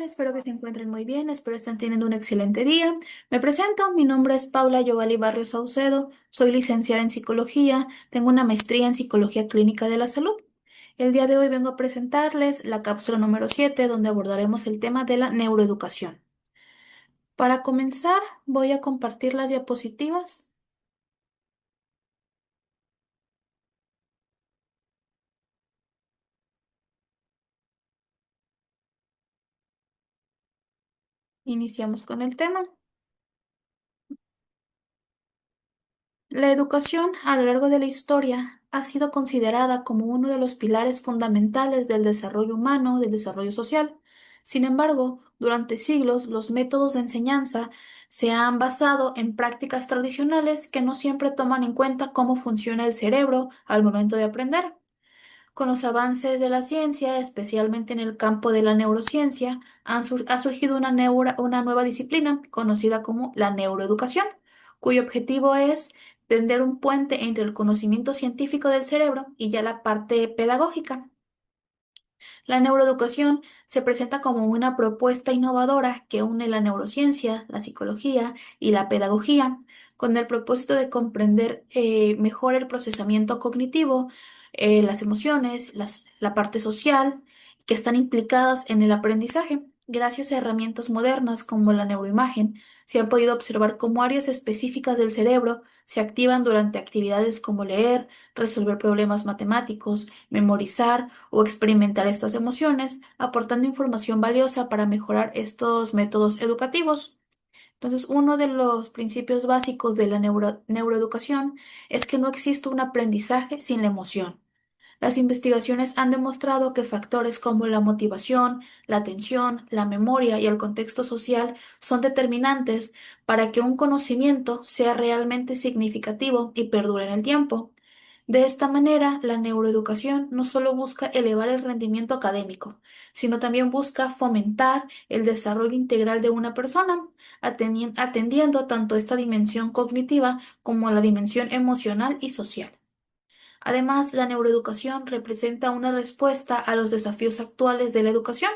tal? Espero que se encuentren muy bien, espero estén teniendo un excelente día. Me presento, mi nombre es Paula Yovali Barrios Saucedo, soy licenciada en psicología, tengo una maestría en psicología clínica de la salud. El día de hoy vengo a presentarles la cápsula número 7, donde abordaremos el tema de la neuroeducación. Para comenzar, voy a compartir las diapositivas. Iniciamos con el tema. La educación a lo largo de la historia ha sido considerada como uno de los pilares fundamentales del desarrollo humano, del desarrollo social. Sin embargo, durante siglos los métodos de enseñanza se han basado en prácticas tradicionales que no siempre toman en cuenta cómo funciona el cerebro al momento de aprender. Con los avances de la ciencia, especialmente en el campo de la neurociencia, ha surgido una nueva disciplina conocida como la neuroeducación, cuyo objetivo es tender un puente entre el conocimiento científico del cerebro y ya la parte pedagógica. La neuroeducación se presenta como una propuesta innovadora que une la neurociencia, la psicología y la pedagogía, con el propósito de comprender mejor el procesamiento cognitivo, las emociones, la parte social que están implicadas en el aprendizaje. Gracias a herramientas modernas como la neuroimagen, se han podido observar cómo áreas específicas del cerebro se activan durante actividades como leer, resolver problemas matemáticos, memorizar o experimentar estas emociones, aportando información valiosa para mejorar estos métodos educativos. Entonces, uno de los principios básicos de la neuroeducación es que no existe un aprendizaje sin la emoción. Las investigaciones han demostrado que factores como la motivación, la atención, la memoria y el contexto social son determinantes para que un conocimiento sea realmente significativo y perdure en el tiempo. De esta manera, la neuroeducación no solo busca elevar el rendimiento académico, sino también busca fomentar el desarrollo integral de una persona, atendiendo tanto esta dimensión cognitiva como la dimensión emocional y social. Además, la neuroeducación representa una respuesta a los desafíos actuales de la educación.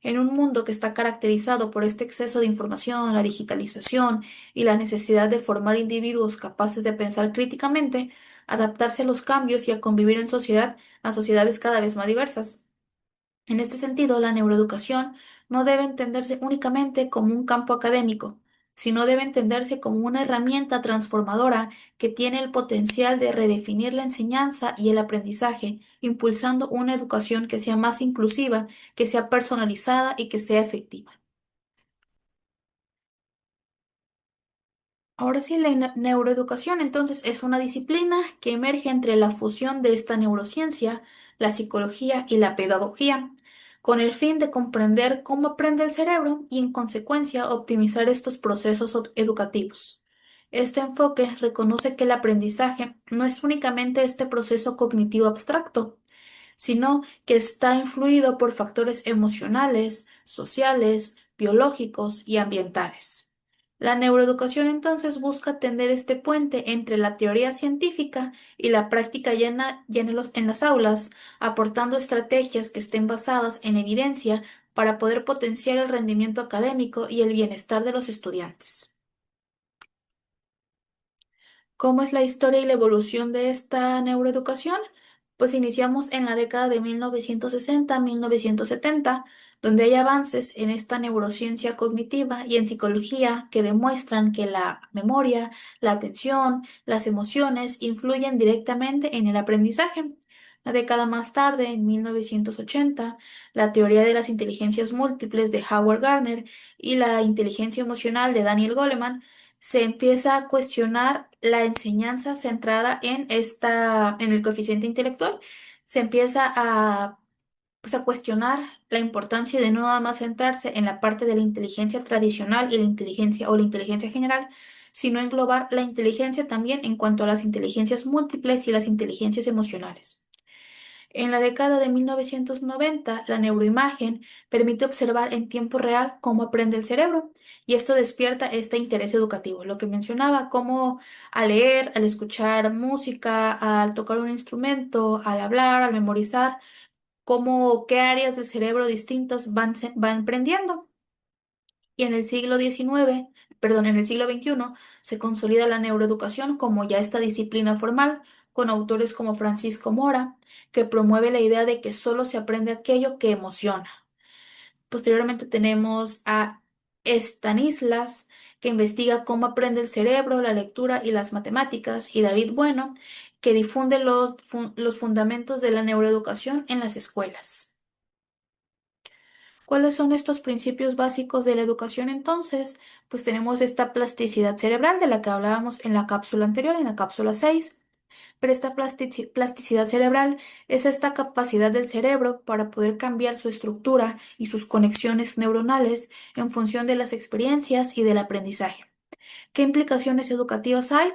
En un mundo que está caracterizado por este exceso de información, la digitalización y la necesidad de formar individuos capaces de pensar críticamente, adaptarse a los cambios y a convivir en sociedad, a sociedades cada vez más diversas. En este sentido, la neuroeducación no debe entenderse únicamente como un campo académico, sino debe entenderse como una herramienta transformadora que tiene el potencial de redefinir la enseñanza y el aprendizaje, impulsando una educación que sea más inclusiva, que sea personalizada y que sea efectiva. Ahora sí, la neuroeducación entonces es una disciplina que emerge entre la fusión de esta neurociencia, la psicología y la pedagogía, con el fin de comprender cómo aprende el cerebro y en consecuencia optimizar estos procesos educativos. Este enfoque reconoce que el aprendizaje no es únicamente este proceso cognitivo abstracto, sino que está influido por factores emocionales, sociales, biológicos y ambientales. La neuroeducación entonces busca tender este puente entre la teoría científica y la práctica ya en las aulas, aportando estrategias que estén basadas en evidencia para poder potenciar el rendimiento académico y el bienestar de los estudiantes. ¿Cómo es la historia y la evolución de esta neuroeducación? Pues iniciamos en la década de 1960-1970, donde hay avances en esta neurociencia cognitiva y en psicología que demuestran que la memoria, la atención, las emociones influyen directamente en el aprendizaje. Una década más tarde, en 1980, la teoría de las inteligencias múltiples de Howard Gardner y la inteligencia emocional de Daniel Goleman se empieza a cuestionar la enseñanza centrada en el coeficiente intelectual. Se empieza pues, a cuestionar la importancia de no nada más centrarse en la parte de la inteligencia tradicional y la inteligencia o la inteligencia general, sino englobar la inteligencia también en cuanto a las inteligencias múltiples y las inteligencias emocionales. En la década de 1990, la neuroimagen permite observar en tiempo real cómo aprende el cerebro y esto despierta este interés educativo. Lo que mencionaba, cómo al leer, al escuchar música, al tocar un instrumento, al hablar, al memorizar, cómo, qué áreas del cerebro distintas van prendiendo. Y en el siglo XIX, perdón, en el siglo XXI, se consolida la neuroeducación como ya esta disciplina formal, con autores como Francisco Mora, que promueve la idea de que solo se aprende aquello que emociona. Posteriormente tenemos a Stanislas, que investiga cómo aprende el cerebro, la lectura y las matemáticas, y David Bueno, que difunde los fundamentos de la neuroeducación en las escuelas. ¿Cuáles son estos principios básicos de la educación entonces? Pues tenemos esta plasticidad cerebral de la que hablábamos en la cápsula anterior, en la cápsula 6. Pero esta plasticidad cerebral es esta capacidad del cerebro para poder cambiar su estructura y sus conexiones neuronales en función de las experiencias y del aprendizaje. ¿Qué implicaciones educativas hay?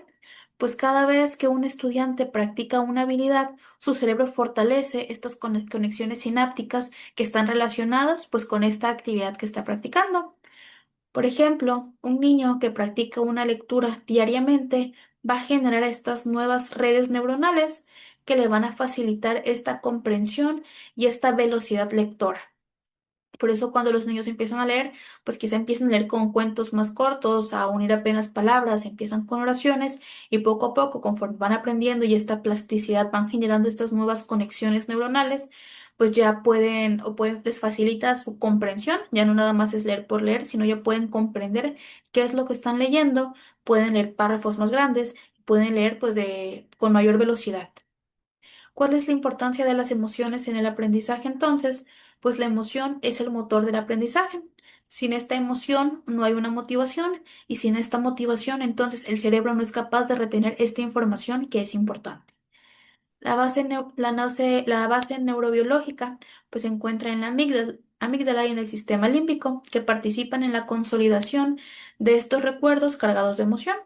Pues cada vez que un estudiante practica una habilidad, su cerebro fortalece estas conexiones sinápticas que están relacionadas pues con esta actividad que está practicando. Por ejemplo, un niño que practica una lectura diariamente va a generar estas nuevas redes neuronales que le van a facilitar esta comprensión y esta velocidad lectora. Por eso cuando los niños empiezan a leer, pues quizá empiezan a leer con cuentos más cortos, a unir apenas palabras, empiezan con oraciones y poco a poco, conforme van aprendiendo y esta plasticidad van generando estas nuevas conexiones neuronales, pues ya pueden les facilita su comprensión, ya no nada más es leer por leer, sino ya pueden comprender qué es lo que están leyendo, pueden leer párrafos más grandes, pueden leer pues con mayor velocidad. ¿Cuál es la importancia de las emociones en el aprendizaje entonces? Pues la emoción es el motor del aprendizaje. Sin esta emoción no hay una motivación y sin esta motivación entonces el cerebro no es capaz de retener esta información que es importante. La base neurobiológica pues se encuentra en la amígdala y en el sistema límbico que participan en la consolidación de estos recuerdos cargados de emoción.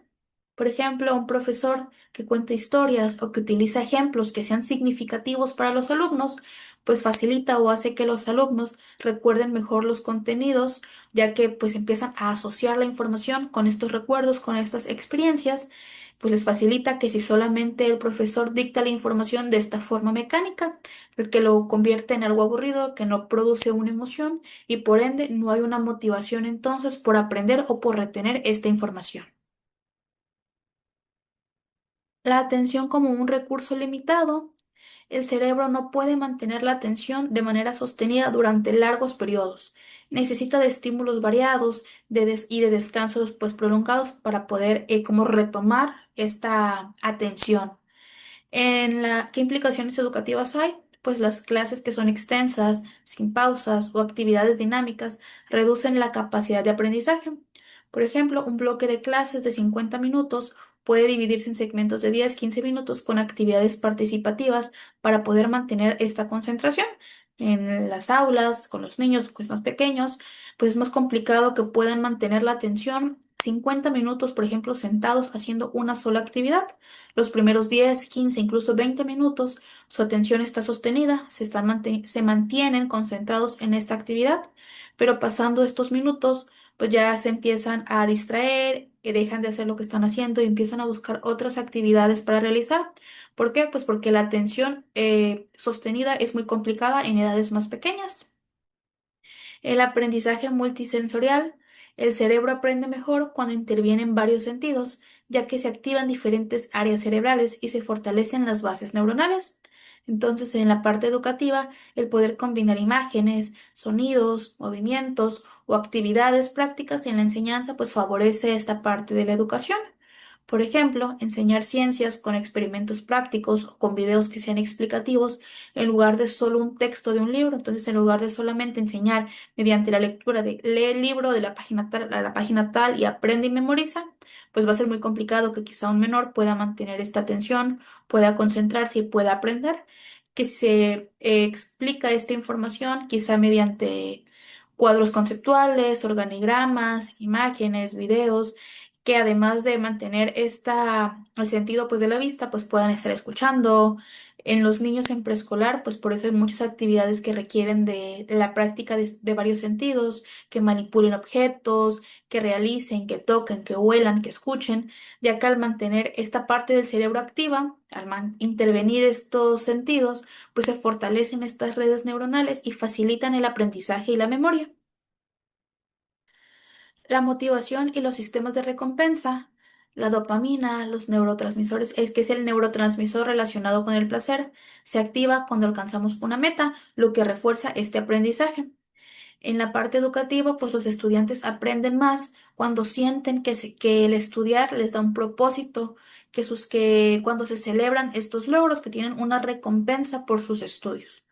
Por ejemplo, un profesor que cuenta historias o que utiliza ejemplos que sean significativos para los alumnos, pues facilita o hace que los alumnos recuerden mejor los contenidos, ya que pues empiezan a asociar la información con estos recuerdos, con estas experiencias, pues les facilita que si solamente el profesor dicta la información de esta forma mecánica, el que lo convierte en algo aburrido, que no produce una emoción y por ende no hay una motivación entonces por aprender o por retener esta información. La atención como un recurso limitado. El cerebro no puede mantener la atención de manera sostenida durante largos periodos. Necesita de estímulos variados y de descansos pues, prolongados para poder como retomar esta atención. ¿Qué implicaciones educativas hay? Pues las clases que son extensas, sin pausas o actividades dinámicas reducen la capacidad de aprendizaje. Por ejemplo, un bloque de clases de 50 minutos puede dividirse en segmentos de 10-15 minutos con actividades participativas para poder mantener esta concentración. En las aulas, con los niños pues, más pequeños, pues es más complicado que puedan mantener la atención 50 minutos, por ejemplo, sentados haciendo una sola actividad. Los primeros 10, 15, incluso 20 minutos, su atención está sostenida, se mantienen concentrados en esta actividad, pero pasando estos minutos, pues ya se empiezan a distraer, dejan de hacer lo que están haciendo y empiezan a buscar otras actividades para realizar. ¿Por qué? Pues porque la atención sostenida es muy complicada en edades más pequeñas. El aprendizaje multisensorial. El cerebro aprende mejor cuando intervienen varios sentidos, ya que se activan diferentes áreas cerebrales y se fortalecen las bases neuronales. Entonces, en la parte educativa, el poder combinar imágenes, sonidos, movimientos o actividades prácticas en la enseñanza, pues favorece esta parte de la educación. Por ejemplo, enseñar ciencias con experimentos prácticos o con videos que sean explicativos en lugar de solo un texto de un libro. Entonces, en lugar de solamente enseñar mediante la lectura de lee el libro de la página tal a la página tal y aprende y memoriza, pues va a ser muy complicado que quizá un menor pueda mantener esta atención, pueda concentrarse y pueda aprender. Que se explica esta información quizá mediante cuadros conceptuales, organigramas, imágenes, videos que además de mantener el sentido pues de la vista, pues puedan estar escuchando, En los niños en preescolar, pues por eso hay muchas actividades que requieren de la práctica de varios sentidos, que manipulen objetos, que realicen, que toquen, que huelan, que escuchen, ya que al mantener esta parte del cerebro activa, intervenir estos sentidos, pues se fortalecen estas redes neuronales y facilitan el aprendizaje y la memoria. La motivación y los sistemas de recompensa. La dopamina, los neurotransmisores, es que es el neurotransmisor relacionado con el placer, se activa cuando alcanzamos una meta, lo que refuerza este aprendizaje. En la parte educativa, pues los estudiantes aprenden más cuando sienten que el estudiar les da un propósito, que cuando se celebran estos logros, que tienen una recompensa por sus estudios.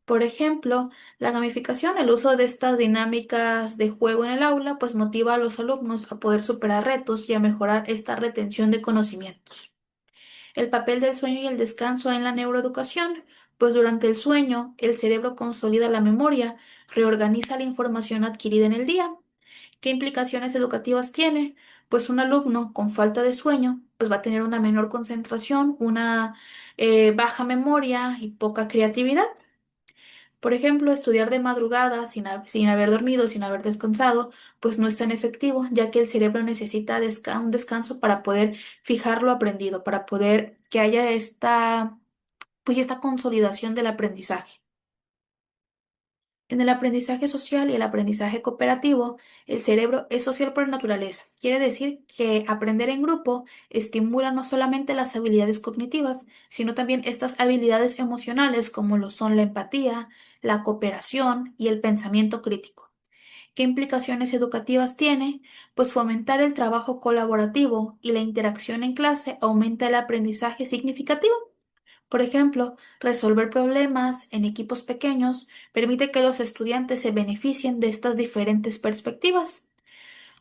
Por ejemplo, la gamificación, el uso de estas dinámicas de juego en el aula, pues motiva a los alumnos a poder superar retos y a mejorar esta retención de conocimientos. El papel del sueño y el descanso en la neuroeducación, pues durante el sueño el cerebro consolida la memoria, reorganiza la información adquirida en el día. ¿Qué implicaciones educativas tiene? Pues un alumno con falta de sueño, pues va a tener una menor concentración, una baja memoria y poca creatividad. Por ejemplo, estudiar de madrugada sin haber dormido, sin haber descansado, pues no es tan efectivo, ya que el cerebro necesita un descanso para poder fijar lo aprendido, para poder que haya esta consolidación del aprendizaje. En el aprendizaje social y el aprendizaje cooperativo, el cerebro es social por naturaleza. Quiere decir que aprender en grupo estimula no solamente las habilidades cognitivas, sino también estas habilidades emocionales como lo son la empatía, la cooperación y el pensamiento crítico. ¿Qué implicaciones educativas tiene? Pues fomentar el trabajo colaborativo y la interacción en clase aumenta el aprendizaje significativo. Por ejemplo, resolver problemas en equipos pequeños permite que los estudiantes se beneficien de estas diferentes perspectivas.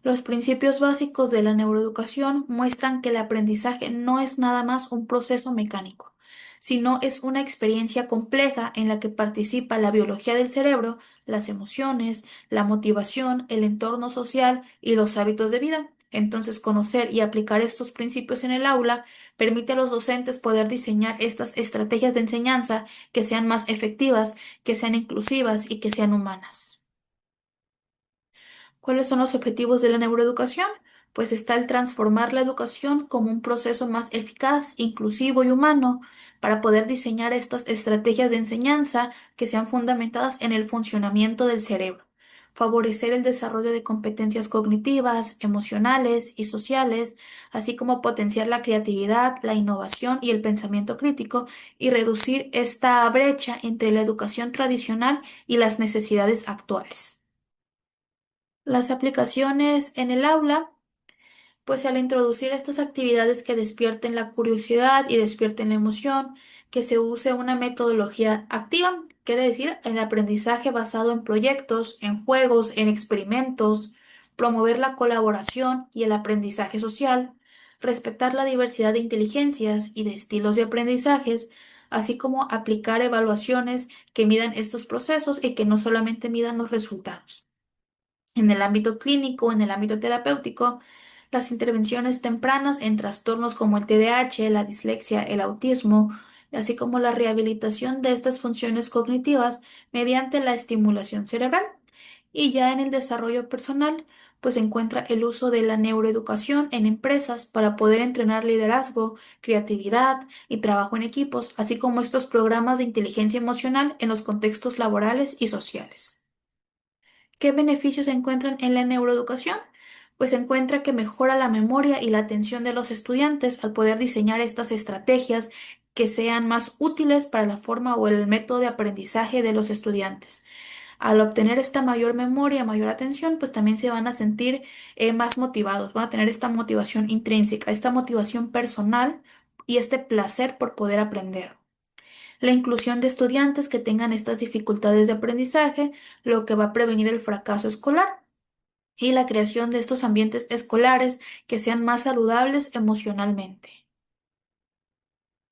Los principios básicos de la neuroeducación muestran que el aprendizaje no es nada más un proceso mecánico, sino es una experiencia compleja en la que participa la biología del cerebro, las emociones, la motivación, el entorno social y los hábitos de vida. Entonces, conocer y aplicar estos principios en el aula permite a los docentes poder diseñar estas estrategias de enseñanza que sean más efectivas, que sean inclusivas y que sean humanas. ¿Cuáles son los objetivos de la neuroeducación? Pues está el transformar la educación como un proceso más eficaz, inclusivo y humano para poder diseñar estas estrategias de enseñanza que sean fundamentadas en el funcionamiento del cerebro, favorecer el desarrollo de competencias cognitivas, emocionales y sociales, así como potenciar la creatividad, la innovación y el pensamiento crítico y reducir esta brecha entre la educación tradicional y las necesidades actuales. Las aplicaciones en el aula, pues al introducir estas actividades que despierten la curiosidad y despierten la emoción, que se use una metodología activa, quiere decir el aprendizaje basado en proyectos, en juegos, en experimentos, promover la colaboración y el aprendizaje social, respetar la diversidad de inteligencias y de estilos de aprendizajes, así como aplicar evaluaciones que midan estos procesos y que no solamente midan los resultados. En el ámbito clínico, en el ámbito terapéutico, las intervenciones tempranas en trastornos como el TDAH, la dislexia, el autismo, así como la rehabilitación de estas funciones cognitivas mediante la estimulación cerebral. Y ya en el desarrollo personal, pues se encuentra el uso de la neuroeducación en empresas para poder entrenar liderazgo, creatividad y trabajo en equipos, así como estos programas de inteligencia emocional en los contextos laborales y sociales. ¿Qué beneficios se encuentran en la neuroeducación? Pues se encuentra que mejora la memoria y la atención de los estudiantes al poder diseñar estas estrategias que sean más útiles para la forma o el método de aprendizaje de los estudiantes. Al obtener esta mayor memoria, mayor atención, pues también se van a sentir más motivados, van a tener esta motivación intrínseca, esta motivación personal y este placer por poder aprender. La inclusión de estudiantes que tengan estas dificultades de aprendizaje, lo que va a prevenir el fracaso escolar y la creación de estos ambientes escolares que sean más saludables emocionalmente.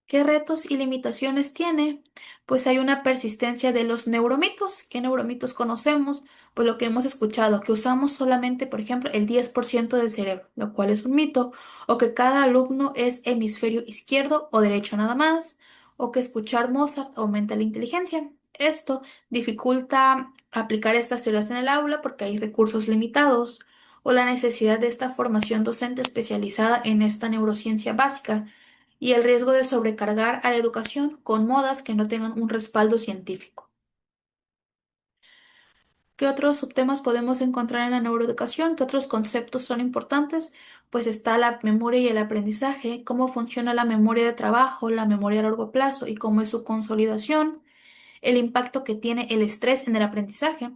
¿Qué retos y limitaciones tiene? Pues hay una persistencia de los neuromitos. ¿Qué neuromitos conocemos? Pues lo que hemos escuchado, que usamos solamente, por ejemplo, el 10% del cerebro, lo cual es un mito, o que cada alumno es hemisferio izquierdo o derecho nada más, o que escuchar Mozart aumenta la inteligencia. Esto dificulta aplicar estas teorías en el aula porque hay recursos limitados o la necesidad de esta formación docente especializada en esta neurociencia básica y el riesgo de sobrecargar a la educación con modas que no tengan un respaldo científico. ¿Qué otros subtemas podemos encontrar en la neuroeducación? ¿Qué otros conceptos son importantes? Pues está la memoria y el aprendizaje, cómo funciona la memoria de trabajo, la memoria a largo plazo y cómo es su consolidación, el impacto que tiene el estrés en el aprendizaje.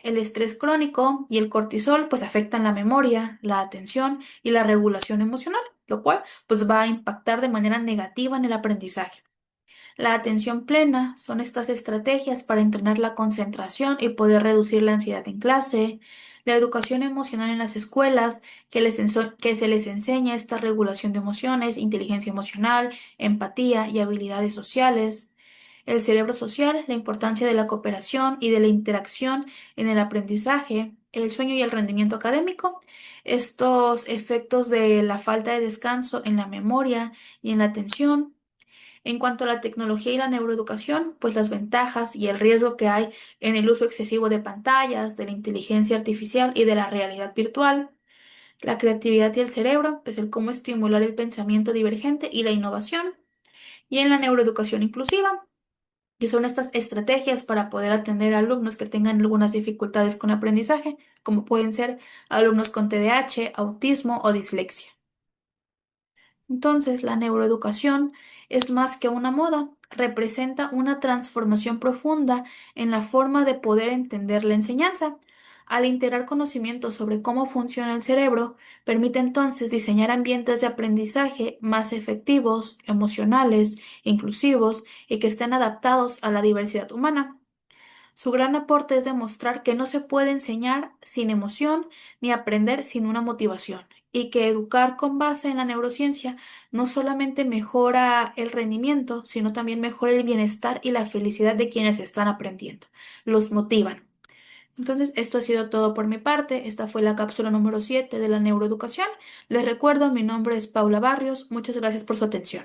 El estrés crónico y el cortisol pues afectan la memoria, la atención y la regulación emocional, lo cual pues va a impactar de manera negativa en el aprendizaje. La atención plena son estas estrategias para entrenar la concentración y poder reducir la ansiedad en clase. La educación emocional en las escuelas, que se les enseña esta regulación de emociones, inteligencia emocional, empatía y habilidades sociales. El cerebro social, la importancia de la cooperación y de la interacción en el aprendizaje. El sueño y el rendimiento académico, estos efectos de la falta de descanso en la memoria y en la atención. En cuanto a la tecnología y la neuroeducación, pues las ventajas y el riesgo que hay en el uso excesivo de pantallas, de la inteligencia artificial y de la realidad virtual, la creatividad y el cerebro, pues el cómo estimular el pensamiento divergente y la innovación, y en la neuroeducación inclusiva, que son estas estrategias para poder atender a alumnos que tengan algunas dificultades con aprendizaje, como pueden ser alumnos con TDAH, autismo o dislexia. Entonces, la neuroeducación es más que una moda, representa una transformación profunda en la forma de poder entender la enseñanza. Al integrar conocimientos sobre cómo funciona el cerebro, permite entonces diseñar ambientes de aprendizaje más efectivos, emocionales, inclusivos y que estén adaptados a la diversidad humana. Su gran aporte es demostrar que no se puede enseñar sin emoción ni aprender sin una motivación, y que educar con base en la neurociencia no solamente mejora el rendimiento, sino también mejora el bienestar y la felicidad de quienes están aprendiendo. Los motivan. Entonces, esto ha sido todo por mi parte. Esta fue la cápsula número 7 de la neuroeducación. Les recuerdo, mi nombre es Paula Barrios. Muchas gracias por su atención.